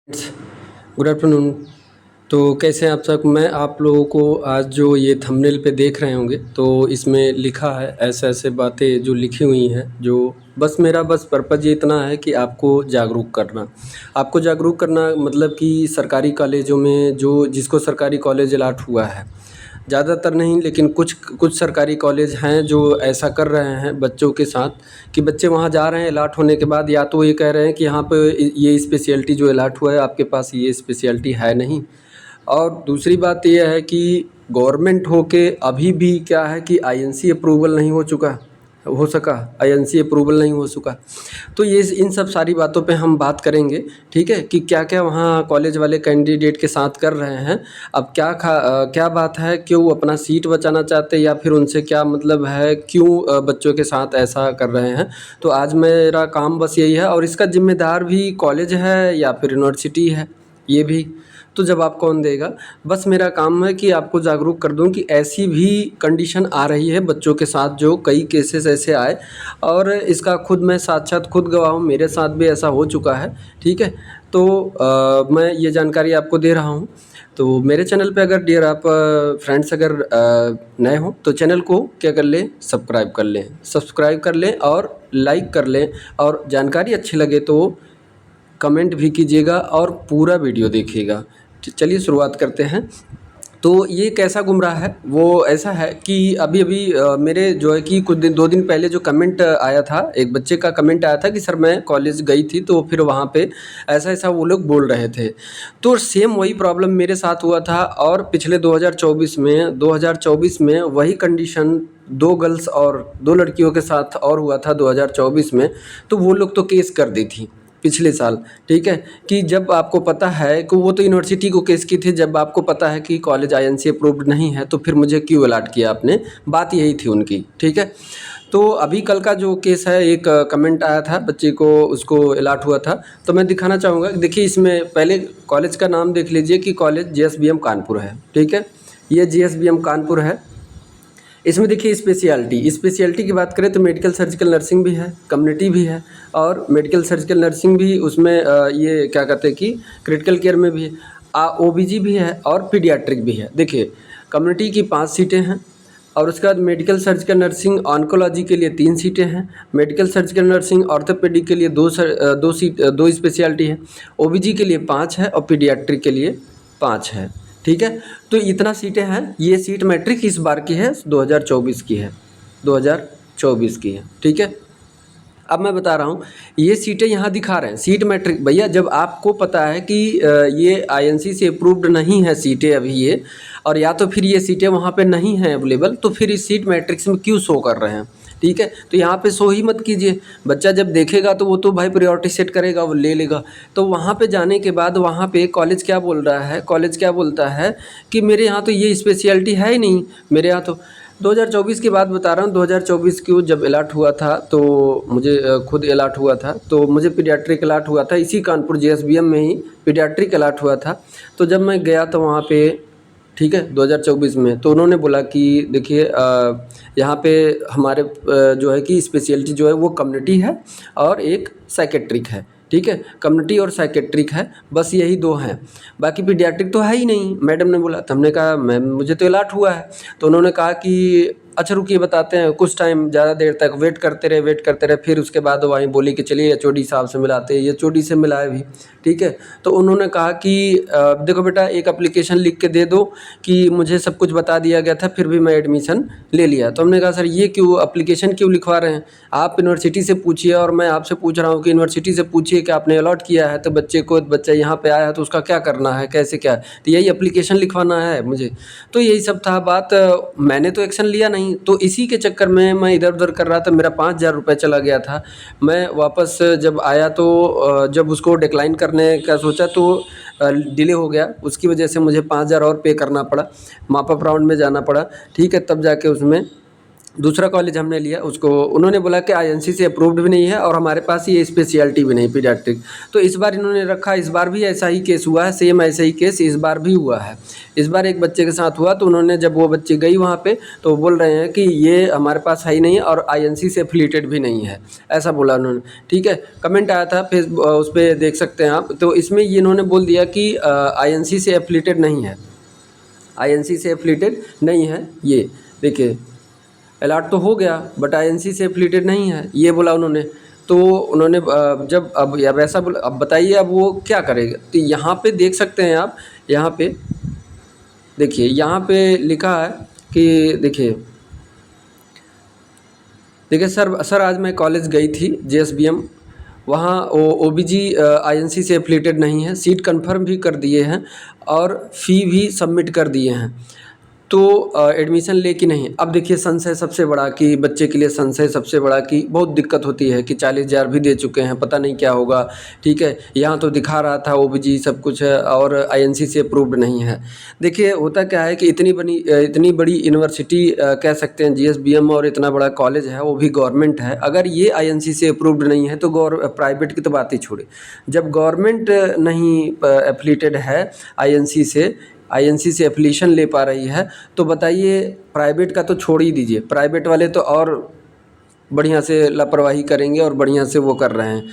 Good afternoon. तो कैसे हैं आप सब। मैं आप लोगों को आज जो ये थंबनेल पे देख रहे होंगे तो इसमें लिखा है ऐसे ऐसे बातें जो लिखी हुई हैं, जो मेरा पर्पज़ ये इतना है कि आपको जागरूक करना मतलब कि सरकारी कॉलेजों में जो जिसको सरकारी कॉलेज अलॉट हुआ है, ज़्यादातर नहीं लेकिन कुछ कुछ सरकारी कॉलेज हैं जो ऐसा कर रहे हैं बच्चों के साथ कि बच्चे वहाँ जा रहे हैं अलॉट होने के बाद, या तो ये कह रहे हैं कि यहाँ पे ये स्पेशलिटी जो अलॉट हुआ है आपके पास ये स्पेशलिटी है नहीं। और दूसरी बात ये है कि गवर्नमेंट होके अभी भी क्या है कि आईएनसी अप्रूवल नहीं हो सका, आईएनसी अप्रूवल नहीं हो सका। तो ये इन सब सारी बातों पे हम बात करेंगे, ठीक है, कि क्या क्या वहाँ कॉलेज वाले कैंडिडेट के साथ कर रहे हैं। अब क्या बात है, क्यों अपना सीट बचाना चाहते हैं या फिर उनसे क्या मतलब है, क्यों बच्चों के साथ ऐसा कर रहे हैं। तो आज मेरा काम बस यही है, और इसका जिम्मेदार भी कॉलेज है या फिर यूनिवर्सिटी है, ये भी तो जवाब कौन देगा। बस मेरा काम है कि आपको जागरूक कर दूं कि ऐसी भी कंडीशन आ रही है बच्चों के साथ, जो कई केसेस ऐसे आए, और इसका खुद साक्षात गवाह हूँ, मेरे साथ भी ऐसा हो चुका है, ठीक है। तो मैं ये जानकारी आपको दे रहा हूँ। तो मेरे चैनल पे अगर डियर आप फ्रेंड्स अगर नए हों तो चैनल को क्या कर लें, सब्सक्राइब कर लें और लाइक कर लें, और जानकारी अच्छी लगे तो कमेंट भी कीजिएगा और पूरा वीडियो देखिएगा। चलिए शुरुआत करते हैं। तो ये कैसा गुमराह है, वो ऐसा है कि अभी अभी मेरे जो है कि कुछ दिन 2 दिन पहले जो कमेंट आया था, एक बच्चे का कमेंट आया था कि सर मैं कॉलेज गई थी तो फिर वहाँ पे ऐसा ऐसा वो लोग बोल रहे थे। तो सेम वही प्रॉब्लम मेरे साथ हुआ था, और पिछले 2024 में वही कंडीशन 2 गर्ल्स और 2 लड़कियों के साथ और हुआ था 2024 में। तो वो लोग तो केस कर दी थी पिछले साल, ठीक है, कि जब आपको पता है कि वो तो यूनिवर्सिटी को केस की थी, जब आपको पता है कि कॉलेज आईएनसी अप्रूव्ड नहीं है तो फिर मुझे क्यों अलॉट किया आपने, बात यही थी उनकी, ठीक है। तो अभी कल का जो केस है, एक कमेंट आया था बच्चे को, उसको अलॉट हुआ था, तो मैं दिखाना चाहूँगा। देखिए इसमें पहले कॉलेज का नाम देख लीजिए कि कॉलेज जीएसबीएम कानपुर है, ठीक है, ये जीएसबीएम कानपुर है। इसमें देखिए स्पेशलिटी की बात करें तो मेडिकल सर्जिकल नर्सिंग भी है, कम्युनिटी भी है, और मेडिकल सर्जिकल नर्सिंग भी उसमें ये क्या कहते हैं कि क्रिटिकल केयर में भी है, ओबीजी भी है और पीडियाट्रिक भी है। देखिए कम्युनिटी की 5 सीटें हैं, और उसके बाद मेडिकल सर्जिकल नर्सिंग ऑन्कोलॉजी के लिए 3 सीटें हैं, मेडिकल सर्जिकल नर्सिंग ऑर्थोपेडिक के लिए 2 स्पेशलिटी है, ओबीजी के लिए 5 है और पीडियाट्रिक के लिए 5 है, ठीक है। तो इतना सीटें हैं। ये सीट मैट्रिक इस बार की है, 2024 की है, 2024 की है, ठीक है। अब मैं बता रहा हूँ, ये सीटें यहाँ दिखा रहे हैं सीट मैट्रिक। भैया जब आपको पता है कि ये आईएनसी से अप्रूव्ड नहीं है सीटें अभी ये, और या तो फिर ये सीटें वहाँ पे नहीं हैं अवेलेबल, तो फिर इस सीट मैट्रिक्स में क्यों शो कर रहे हैं, ठीक है। तो यहाँ पे शो ही मत कीजिए। बच्चा जब देखेगा तो वो तो भाई प्रायोरिटी सेट करेगा, वो ले लेगा। तो वहाँ पे जाने के बाद वहाँ पे कॉलेज क्या बोल रहा है, कॉलेज क्या बोलता है कि मेरे यहाँ तो ये स्पेशलिटी है ही नहीं, मेरे यहाँ तो 2024 की बात बता रहा हूँ। 2024 को जब अलॉट हुआ था तो मुझे खुद अलॉट हुआ था, तो मुझे पीडियाट्रिक अलॉट हुआ था इसी कानपुर जीएसबीएम में ही पीडियाट्रिक अलॉट हुआ था। तो जब मैं गया तो वहाँ पे, ठीक है, 2024 में, तो उन्होंने बोला कि देखिए यहाँ पे हमारे जो है कि स्पेशलिटी जो है वो कम्युनिटी है और एक साइकेट्रिक है, ठीक है, कम्युनिटी और साइकेट्रिक है, बस यही 2 हैं, बाकी पीडियाट्रिक तो है ही नहीं। मैडम ने बोला, तो हमने कहा मैम मुझे तो अलॉट हुआ है। तो उन्होंने कहा कि अच्छा रुकिए बताते हैं। कुछ टाइम ज़्यादा देर तक वेट करते रहे, फिर उसके बाद वहीं बोली कि चलिए एचओडी साहब से मिलाते हैं। एचओडी से मिलाए भी, ठीक है। तो उन्होंने कहा कि देखो बेटा एक एप्लीकेशन लिख के दे दो कि मुझे सब कुछ बता दिया गया था, फिर भी मैं एडमिशन ले लिया। तो हमने कहा सर ये क्यों एप्लीकेशन क्यों लिखवा रहे हैं, आप यूनिवर्सिटी से पूछिए, और मैं आपसे पूछ रहा हूँ कि यूनिवर्सिटी से पूछिए कि आपने अलॉट किया है तो बच्चा यहाँ पे आया है तो उसका क्या करना है, कैसे क्या है, तो यही एप्लीकेशन लिखवाना है मुझे। तो यही सब था बात। मैंने तो एक्शन लिया नहीं, तो इसी के चक्कर में मैं इधर उधर कर रहा था, मेरा 5,000 रुपये चला गया था। मैं वापस जब आया तो जब उसको डिक्लाइन करने का सोचा तो डिले हो गया, उसकी वजह से मुझे 5,000 और पे करना पड़ा, मापअप राउंड में जाना पड़ा, ठीक है, तब जाके उसमें दूसरा कॉलेज हमने लिया, उसको उन्होंने बोला कि आईएनसी से अप्रूव्ड भी नहीं है और हमारे पास ये स्पेशलिटी भी नहीं पीडियाट्रिक। तो इस बार इन्होंने रखा, इस बार भी ऐसा ही केस हुआ है, सेम ऐसा ही केस इस बार भी हुआ है। इस बार एक बच्चे के साथ हुआ, तो उन्होंने जब वो बच्ची गई वहाँ पे तो बोल रहे हैं कि ये हमारे पास है ही नहीं और आईएनसी से एफिलिएटेड भी नहीं है, ऐसा बोला उन्होंने। ठीक है, कमेंट आया था फेसबुक, उस पर देख सकते हैं आप। तो इसमें ये इन्होंने बोल दिया कि आईएनसी से एफिलिएटेड नहीं है, आईएनसी से एफिलिएटेड नहीं है। ये देखिए अलॉट तो हो गया बट आईएनसी से एफिलिएटेड नहीं है, ये बोला उन्होंने। तो उन्होंने जब अब ऐसा बोला, अब बताइए अब वो क्या करेगा। तो यहाँ पे देख सकते हैं आप, यहाँ पे देखिए, यहाँ पे लिखा है कि देखिए देखिए सर आज मैं कॉलेज गई थी जेएसबीएम, वहाँ ओबीजी आईएनसी से एफिलिएटेड नहीं है, सीट कंफर्म भी कर दिए हैं और फ़ी भी सबमिट कर दिए हैं, तो एडमिशन ले कि नहीं। अब देखिए संशय सबसे बड़ा कि बच्चे के लिए संशय सबसे बड़ा कि बहुत दिक्कत होती है कि 40,000 भी दे चुके हैं, पता नहीं क्या होगा। ठीक है, यहाँ तो दिखा रहा था ओबीजी सब कुछ है और आईएनसी से अप्रूव्ड नहीं है। देखिए होता क्या है कि इतनी बड़ी यूनिवर्सिटी कह सकते हैं जीएसबीएम, और इतना बड़ा कॉलेज है, वो भी गवर्नमेंट है। अगर ये आईएनसी से अप्रूव्ड नहीं है तो प्राइवेट की तो बात ही छोड़े। जब गवर्नमेंट नहीं एफिलिएटेड है आईएनसी से एफिलिएशन ले पा रही है, तो बताइए प्राइवेट का तो छोड़ ही दीजिए, प्राइवेट वाले तो और बढ़िया से लापरवाही करेंगे और बढ़िया से वो कर रहे हैं।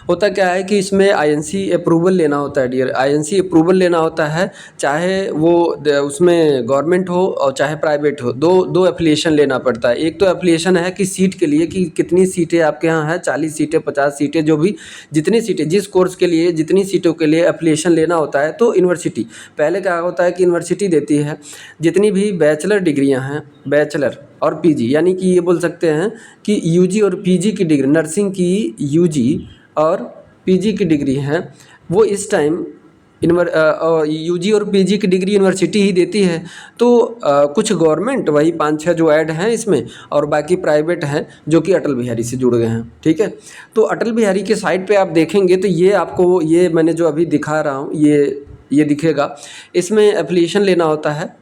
होता क्या है कि इसमें आईएनसी अप्रूवल लेना होता है डियर, आईएनसी अप्रूवल लेना होता है, चाहे वो उसमें गवर्नमेंट हो और चाहे प्राइवेट हो, दो एप्लीकेशन लेना पड़ता है। एक तो एप्लीकेशन है कि सीट के लिए कि कितनी सीटें आपके यहाँ हैं, 40 सीटें 50 सीटें, जो भी जितनी सीटें जिस कोर्स के लिए जितनी सीटों के लिए एप्लीकेशन लेना होता है। तो यूनिवर्सिटी पहले क्या होता है कि यूनिवर्सिटी देती है जितनी भी बैचलर डिग्रियाँ हैं, बैचलर और पीजी, यानी कि ये बोल सकते हैं कि यूजी और पीजी की डिग्री, नर्सिंग की यूजी और पीजी की डिग्री हैं, वो इस टाइम यूजी और पीजी की डिग्री यूनिवर्सिटी ही देती है। तो कुछ गवर्नमेंट वही 5-6 जो ऐड हैं इसमें, और बाकी प्राइवेट हैं जो कि अटल बिहारी से जुड़ गए हैं। ठीक है, तो अटल बिहारी के साइट पे आप देखेंगे तो ये आपको, ये मैंने जो अभी दिखा रहा हूँ ये दिखेगा। इसमें एप्लीकेशन लेना होता है।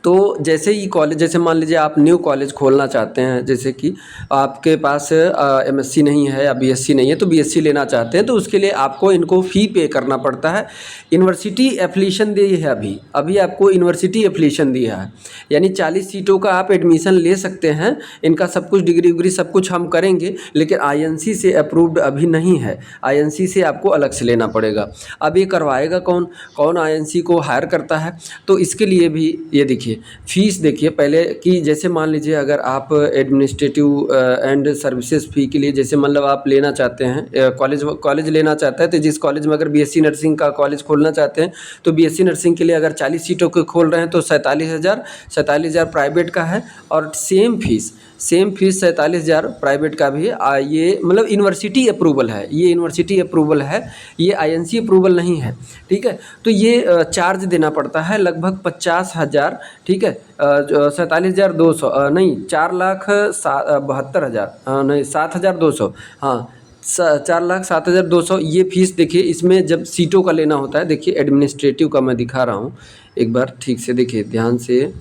तो जैसे ही कॉलेज, जैसे मान लीजिए आप न्यू कॉलेज खोलना चाहते हैं, जैसे कि आपके पास एमएससी नहीं है या बीएससी नहीं है, तो बीएससी लेना चाहते हैं, तो उसके लिए आपको इनको फ़ी पे करना पड़ता है। यूनिवर्सिटी एफिलिएशन दी है, अभी आपको यूनिवर्सिटी एफिलिएशन दिया है, यानी 40 सीटों का आप एडमिशन ले सकते हैं। इनका सब कुछ डिग्री उग्री सब कुछ हम करेंगे, लेकिन आईएनसी से अप्रूव्ड अभी नहीं है, आईएनसी से आपको अलग से लेना पड़ेगा। अब ये करवाएगा कौन आईएनसी को हायर करता है, तो इसके लिए भी ये देखिए फीस देखिए पहले कि जैसे मान लीजिए अगर आप एडमिनिस्ट्रेटिव एंड सर्विसेज फ़ी के लिए, जैसे मतलब आप लेना चाहते हैं कॉलेज लेना चाहता है, तो जिस कॉलेज में अगर बीएससी नर्सिंग का कॉलेज खोलना चाहते हैं, तो बीएससी नर्सिंग के लिए अगर 40 सीटों के खोल रहे हैं तो 47,000 प्राइवेट का है, और सेम फीस 47,000 प्राइवेट का भी है। ये मतलब यूनिवर्सिटी अप्रूवल है, ये यूनिवर्सिटी अप्रूवल है, ये आईएनसी अप्रूवल नहीं है। ठीक है, तो ये चार्ज देना पड़ता है लगभग 50,000। ठीक है, 47,200 नहीं, 4,72,000 नहीं 7,200, हाँ 4,07,200 ये फ़ीस। देखिए इसमें जब सीटों का लेना होता है, देखिए एडमिनिस्ट्रेटिव का मैं दिखा रहा हूँ एक बार ठीक से, देखिए ध्यान से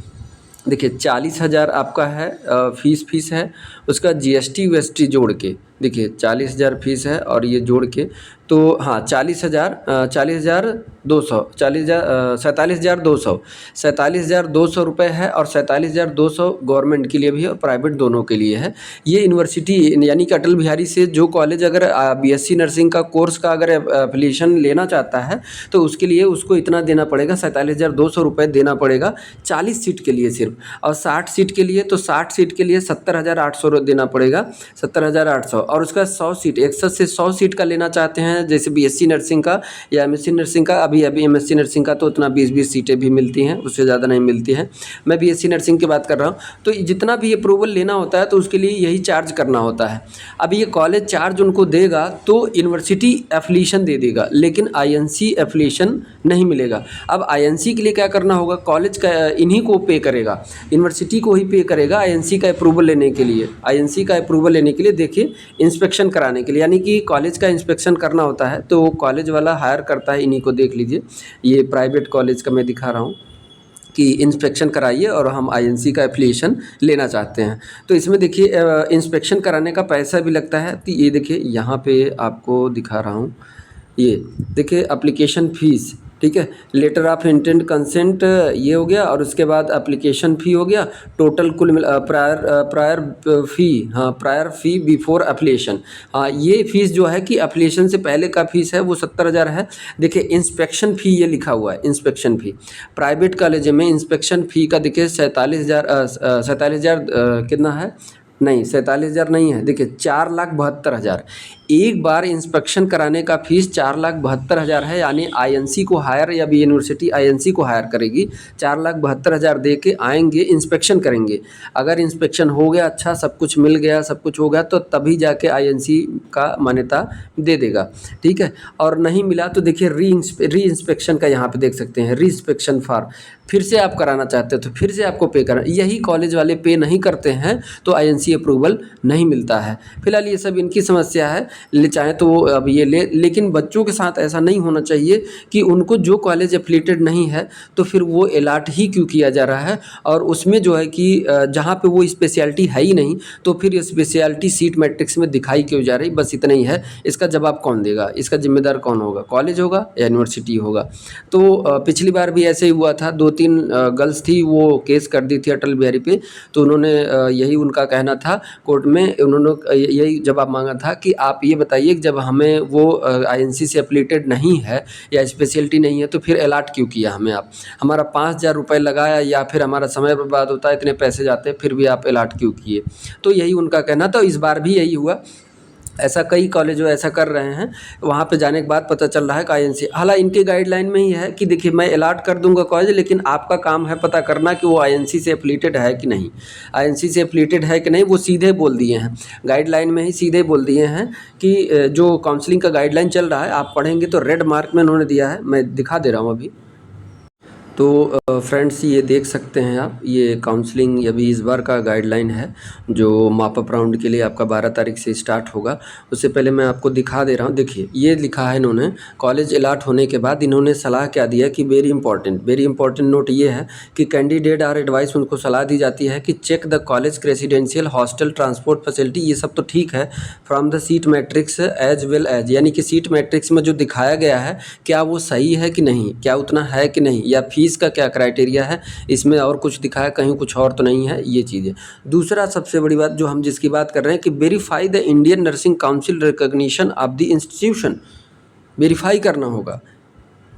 देखिए 40,000 आपका है फीस है, उसका जीएसटी वीएसटी जोड़ के देखिए 40,000 फीस है, और ये जोड़ के तो हाँ 47,200 रुपये है, और 47,200 गवर्नमेंट के लिए भी और प्राइवेट दोनों के लिए है। ये यूनिवर्सिटी यानी कि अटल बिहारी से जो कॉलेज अगर बीएससी नर्सिंग का कोर्स का अगर एफिलिएशन लेना चाहता है, तो उसके लिए उसको इतना देना पड़ेगा, 47,200 रुपये देना पड़ेगा 40 सीट के लिए सिर्फ, और 60 सीट के लिए तो 60 सीट के लिए 70,800 देना पड़ेगा, 70,800। और उसका 100 सीट 61 से 100 सीट का लेना चाहते हैं, जैसे बीएससी नर्सिंग का या एमएससी नर्सिंग का। अभी एमएससी नर्सिंग का तो उतना 20-20 सीटें भी मिलती हैं, उससे ज़्यादा नहीं मिलती हैं। मैं बीएससी नर्सिंग की बात कर रहा हूँ। तो जितना भी अप्रूवल लेना होता है तो उसके लिए यही चार्ज करना होता है। अब ये कॉलेज चार्ज उनको देगा तो यूनिवर्सिटी एफिलिएशन दे देगा, लेकिन आईएनसी एफिलिएशन नहीं मिलेगा। अब आईएनसी के लिए क्या करना होगा, कॉलेज का इन्हीं को पे करेगा, यूनिवर्सिटी को ही पे करेगा आईएनसी का अप्रूवल लेने के लिए। आईएनसी का अप्रूवल लेने के लिए देखिए इंस्पेक्शन कराने के लिए, यानी कि कॉलेज का इंस्पेक्शन करना होता है, तो कॉलेज वाला हायर करता है इन्हीं को। देख लीजिए ये प्राइवेट कॉलेज का मैं दिखा रहा हूँ, कि इंस्पेक्शन कराइए और हम आईएनसी का एफिलिएशन लेना चाहते हैं। तो इसमें देखिए इंस्पेक्शन कराने का पैसा भी लगता है। तो ये देखिए यहाँ पे आपको दिखा रहा हूँ, ये देखिए एप्लीकेशन फ़ीस, ठीक है, लेटर ऑफ इंटेंट कंसेंट ये हो गया, और उसके बाद एप्लीकेशन फ़ी हो गया, टोटल कुल प्रायर फ़ी, हाँ प्रायर फ़ी बिफोर एप्लीकेशन, हाँ ये फ़ीस जो है कि एप्लीकेशन से पहले का फ़ीस है वो 70,000 है। देखिए इंस्पेक्शन फ़ी ये लिखा हुआ है, इंस्पेक्शन फ़ी प्राइवेट कॉलेज में इंस्पेक्शन फ़ी का देखिए 47,000 कितना है, नहीं 47,000 नहीं है, देखिए 4,72,000 एक बार इंस्पेक्शन कराने का फीस 4,72,000 है। यानी आईएनसी को हायर या भी यूनिवर्सिटी आईएनसी को हायर करेगी, 4,72,000 दे के आएंगे, इंस्पेक्शन करेंगे। अगर इंस्पेक्शन हो गया, अच्छा सब कुछ मिल गया, सब कुछ हो गया, तो तभी जाके आईएनसी का मान्यता दे देगा, ठीक है। और नहीं मिला तो देखिए री इंस्पेक्शन का यहाँ पे देख सकते हैं, री इंस्पेक्शन फॉर फिर से आप कराना चाहते हो तो फिर से आपको पे करना, यही कॉलेज वाले पे नहीं करते हैं तो आईएनसी अप्रूवल नहीं मिलता है। फिलहाल ये सब इनकी समस्या है, ले चाहे तो वो अब ये ले, लेकिन बच्चों के साथ ऐसा नहीं होना चाहिए कि उनको जो कॉलेज एफिलिएटेड नहीं है तो फिर वो अलाट ही क्यों किया जा रहा है, और उसमें जो है कि जहाँ पे वो स्पेशलिटी है ही नहीं तो फिर स्पेशलिटी सीट मैट्रिक्स में दिखाई क्यों जा रही, बस इतना ही है। इसका जवाब कौन देगा, इसका जिम्मेदार कौन होगा, कॉलेज होगा या यूनिवर्सिटी होगा। तो पिछली बार भी ऐसे ही हुआ था, 2-3 गर्ल्स थी, वो केस कर दी थी अटल बिहारी पे, तो उन्होंने यही उनका कहना था कोर्ट में, उन्होंने यही जवाब मांगा था कि आप ये बताइए कि जब हमें वो आईएनसी से एफिलिएटेड नहीं है या स्पेशलिटी नहीं है तो फिर अलाट क्यों किया हमें, आप हमारा 5,000 रुपये लगाया या फिर हमारा समय बर्बाद होता है, इतने पैसे जाते हैं, फिर भी आप अलाट क्यों किए। तो यही उनका कहना था। इस बार भी यही हुआ, ऐसा कई कॉलेज जो ऐसा कर रहे हैं, वहाँ पे जाने के बाद पता चल रहा है कि आईएनसी, हालांकि इनके गाइडलाइन में ही है कि देखिए मैं अलाट कर दूंगा कॉलेज, लेकिन आपका काम है पता करना कि वो आईएनसी से एफिलिएटेड है कि नहीं, आईएनसी से एफिलिएटेड है कि नहीं, वो सीधे बोल दिए हैं गाइडलाइन में ही, सीधे बोल दिए हैं कि जो काउंसलिंग का गाइडलाइन चल रहा है आप पढ़ेंगे तो रेड मार्क में उन्होंने दिया है, मैं दिखा दे रहा हूँ अभी। तो फ्रेंड्स ये देख सकते हैं आप, ये काउंसलिंग अभी इस बार का गाइडलाइन है जो मॉप अप राउंड के लिए आपका 12 तारीख से स्टार्ट होगा। उससे पहले मैं आपको दिखा दे रहा हूँ, देखिए ये लिखा है इन्होंने, कॉलेज अलाट होने के बाद इन्होंने सलाह क्या दिया कि वेरी इंपॉर्टेंट नोट ये है कि कैंडिडेट आर एडवाइस, उनको सलाह दी जाती है कि check the college residential hostel transport facility, ये सब तो ठीक है, from the seat matrix as well as, यानी कि सीट मैट्रिक्स में जो दिखाया गया है क्या वो सही है कि नहीं, क्या उतना है कि नहीं, या फीस का क्या क्राइटेरिया है, इसमें और कुछ दिखाया कहीं कुछ और तो नहीं है, ये चीज़ें। दूसरा सबसे बड़ी बात जो हम जिसकी बात कर रहे हैं कि verify the Indian nursing council recognition of the institution, verify करना होगा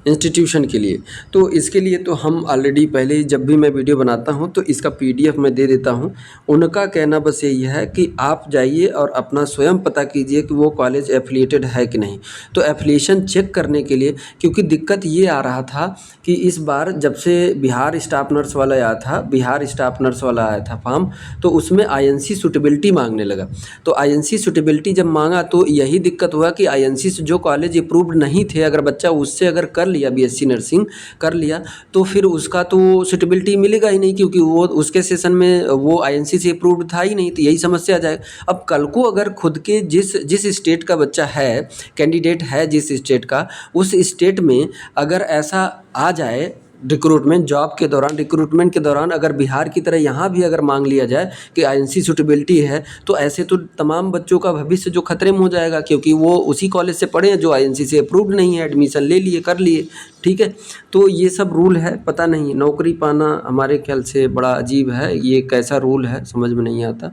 इंस्टीट्यूशन के लिए। तो इसके लिए तो हम ऑलरेडी पहले ही जब भी मैं वीडियो बनाता हूं तो इसका पीडीएफ मैं दे देता हूं। उनका कहना बस यही है कि आप जाइए और अपना स्वयं पता कीजिए कि वो कॉलेज एफिलिएटेड है कि नहीं। तो एफिलिएशन चेक करने के लिए, क्योंकि दिक्कत ये आ रहा था कि इस बार जब से बिहार स्टाफ नर्स वाला आया था, बिहार स्टाफ नर्स वाला आया था फॉर्म, तो उसमें आईएनसी सूटेबिलिटी मांगने लगा। तो आईएनसी सूटेबिलिटी जब मांगा तो यही दिक्कत हुआ कि आईएनसी से जो कॉलेज अप्रूव्ड नहीं थे, अगर बच्चा उससे अगर कर लिया, बीएससी नर्सिंग कर लिया, तो फिर उसका तो सूटेबिलिटी मिलेगा ही नहीं, क्योंकि वो उसके सेशन में वो आईएनसी से अप्रूव्ड था ही नहीं। तो यही समस्या आ जाएगा। अब कल को अगर खुद के जिस स्टेट का बच्चा है, कैंडिडेट है जिस स्टेट का, उस स्टेट में अगर ऐसा आ जाए रिक्रूटमेंट के दौरान अगर बिहार की तरह यहाँ भी अगर मांग लिया जाए कि आईएनसी सूटेबिलिटी है, तो ऐसे तो तमाम बच्चों का भविष्य जो खतरे में हो जाएगा, क्योंकि वो उसी कॉलेज से पढ़े हैं जो आईएनसी से अप्रूव्ड नहीं है, एडमिशन ले लिए, कर लिए, ठीक है। तो ये सब रूल है, पता नहीं नौकरी पाना हमारे ख्याल से बड़ा अजीब है, ये कैसा रूल है समझ में नहीं आता।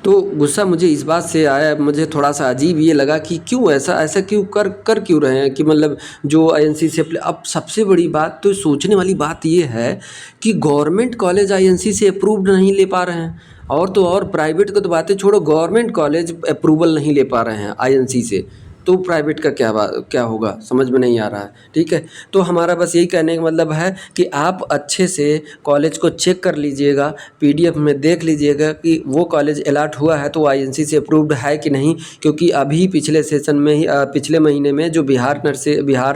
तो गुस्सा मुझे इस बात से आया, मुझे थोड़ा सा अजीब ये लगा कि क्यों ऐसा क्यों कर क्यों रहे हैं कि मतलब जो आईएनसी से। अब सबसे बड़ी बात तो सोचने वाली बात ये है कि गवर्नमेंट कॉलेज आईएनसी से अप्रूव्ड नहीं ले पा रहे हैं, और तो और प्राइवेट को तो बातें छोड़ो, गवर्नमेंट कॉलेज अप्रूवल नहीं ले पा रहे हैं आईएनसी से, तो प्राइवेट का क्या होगा समझ में नहीं आ रहा है, ठीक है। तो हमारा बस यही कहने का मतलब है कि आप अच्छे से कॉलेज को चेक कर लीजिएगा, पीडीएफ में देख लीजिएगा कि वो कॉलेज अलाट हुआ है तो आईएनसी से अप्रूव्ड है कि नहीं। क्योंकि अभी पिछले सेशन में ही पिछले महीने में जो बिहार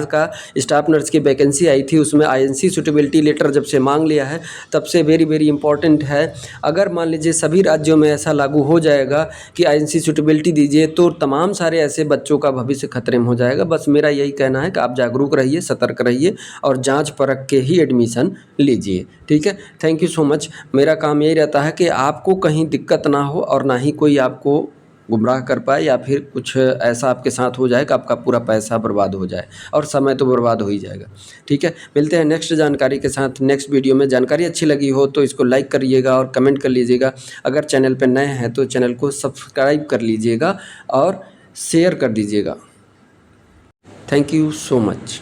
का स्टाफ नर्स की वैकेंसी आई थी, उसमें आईएनसी सूटेबिलिटी लेटर जब से मांग लिया है तब से वेरी इंपॉर्टेंट है। अगर मान लीजिए सभी राज्यों में ऐसा लागू हो जाएगा कि आईएनसी सूटेबिलिटी दीजिए, तो तमाम सारे ऐसे बच्चों का भविष्य खतरे में हो जाएगा। बस मेरा यही कहना है कि आप जागरूक रहिए, सतर्क रहिए और जांच परख के ही एडमिशन लीजिए। ठीक है, थैंक यू सो मच। मेरा काम यही रहता है कि आपको कहीं दिक्कत ना हो और ना ही कोई आपको गुमराह कर पाए या फिर कुछ ऐसा आपके साथ हो जाए कि आपका पूरा पैसा बर्बाद हो जाए, और समय तो बर्बाद हो ही जाएगा। ठीक है, मिलते हैं नेक्स्ट जानकारी के साथ नेक्स्ट वीडियो में। जानकारी अच्छी लगी हो तो इसको लाइक करिएगा और कमेंट कर लीजिएगा। अगर चैनल पर नए हैं तो चैनल को सब्सक्राइब कर लीजिएगा और शेयर कर दीजिएगा। Thank you so much.